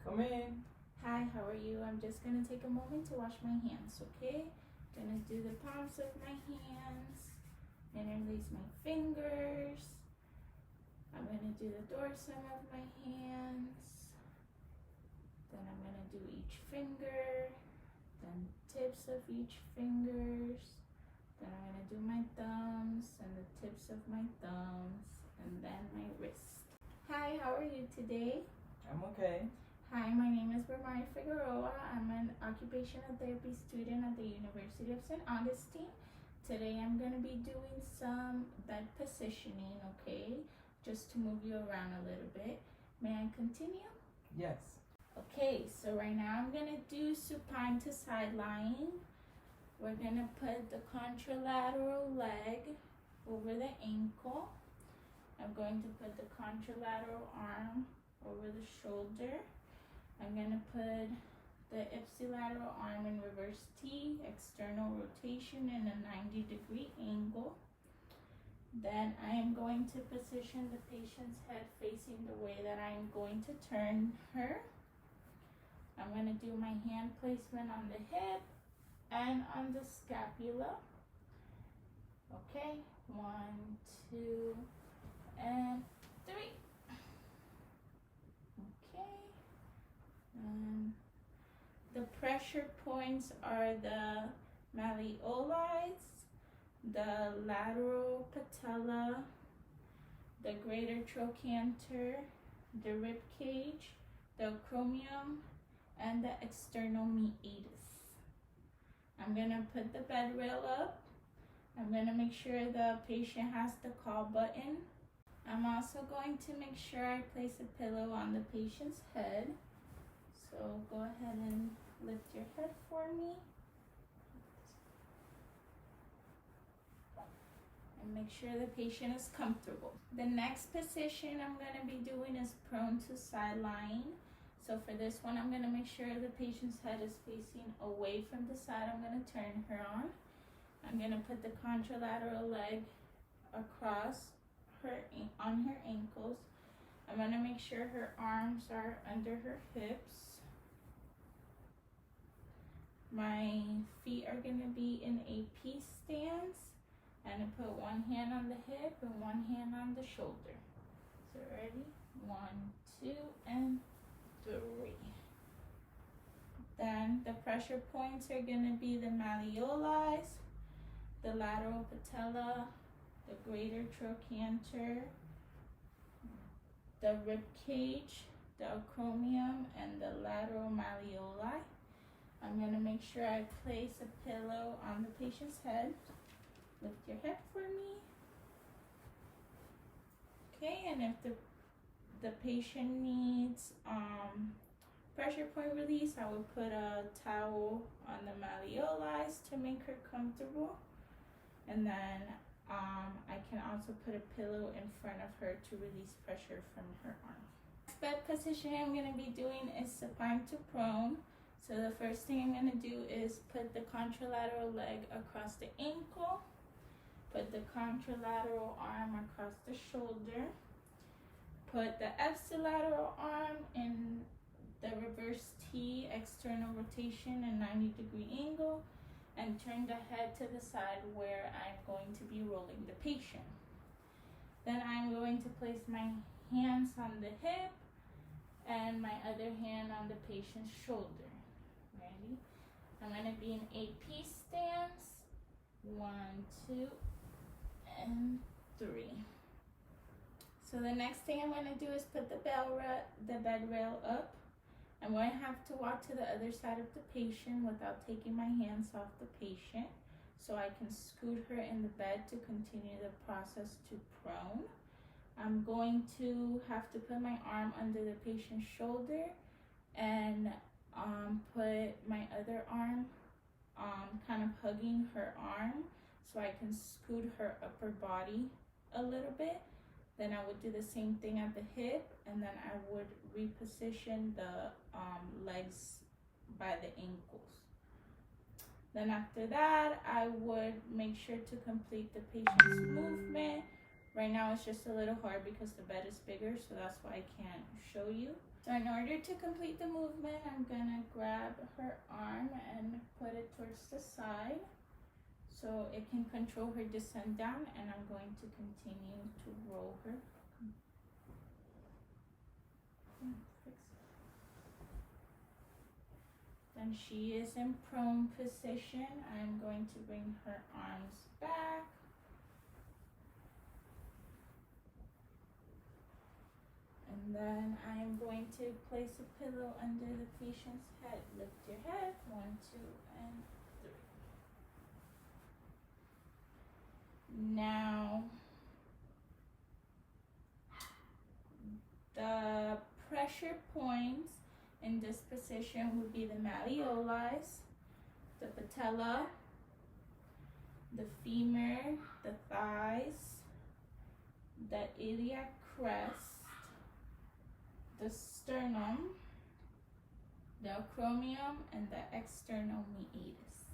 Come in. Hi, how are you? I'm just gonna take a moment to wash my hands, okay? Gonna do the palms of my hands, interlace my fingers. I'm gonna do the dorsum of my hands. Then I'm gonna do each finger, then tips of each fingers. Then I'm gonna do my thumbs and the tips of my thumbs, and then my wrist. Hi, how are you today? I'm okay. Hi, my name is Bermari Figueroa. I'm an occupational therapy student at the University of St. Augustine. Today I'm going to be doing some bed positioning, okay? Just to move you around a little bit. May I continue? Yes. Okay, so right now I'm going to do supine to side lying. We're going to put the contralateral leg over the ankle. I'm going to put the contralateral arm over the shoulder. I'm going to put the ipsilateral arm in reverse T, external rotation in a 90-degree angle. Then I am going to position the patient's head facing the way that I am going to turn her. I'm going to do my hand placement on the hip and on the scapula. Okay, 1, 2, and 3. The pressure points are the malleoli, the lateral patella, the greater trochanter, the rib cage, the acromion, and the external meatus. I'm going to put the bed rail up. I'm going to make sure the patient has the call button. I'm also going to make sure I place a pillow on the patient's head. So go ahead and lift your head for me. And make sure the patient is comfortable. The next position I'm going to be doing is prone to side lying. So for this one, I'm going to make sure the patient's head is facing away from the side I'm going to turn her on. I'm going to put the contralateral leg across on her ankles. I'm going to make sure her arms are under her hips. My feet are going to be in a peace stance, and I put one hand on the hip and one hand on the shoulder. So ready? 1, 2, and 3. Then the pressure points are going to be the malleoli, the lateral patella, the greater trochanter, the rib cage, the acromion, and the lateral malleoli. I'm going to make sure I place a pillow on the patient's head. Lift your head for me. Okay, and if the patient needs pressure point release, I would put a towel on the malleoli to make her comfortable. And then I can also put a pillow in front of her to release pressure from her arm. Next bed position I'm going to be doing is supine to prone. So the first thing I'm going to do is put the contralateral leg across the ankle, put the contralateral arm across the shoulder, put the ipsilateral arm in the reverse T, external rotation and 90-degree angle, and turn the head to the side where I'm going to be rolling the patient. Then I'm going to place my hands on the hip and my other hand on the patient's shoulder. Ready? I'm going to be in a peace stance. 1, 2, and 3. So the next thing I'm going to do is put the bed rail up. I'm going to have to walk to the other side of the patient without taking my hands off the patient, so I can scoot her in the bed to continue the process to prone. I'm going to have to put my arm under the patient's shoulder and put my other arm kind of hugging her arm so I can scoot her upper body a little bit. Then I would do the same thing at the hip, and then I would reposition the legs by the ankles. Then after that, I would make sure to complete the patient's movement. Right right now it's just a little hard because the bed is bigger, so that's why I can't show you. So in order to complete the movement, I'm gonna grab her arm and put it towards the side so it can control her descent down, and I'm going to continue to roll her. Then she is in prone position. I'm going to bring her arms back. And then I'm going to place a pillow under the patient's head. Lift your head. 1, 2, and 3. Now, the pressure points in this position would be the malleolus, the patella, the femur, the thighs, the iliac crest, the sternum, the acromion, and the external meatus.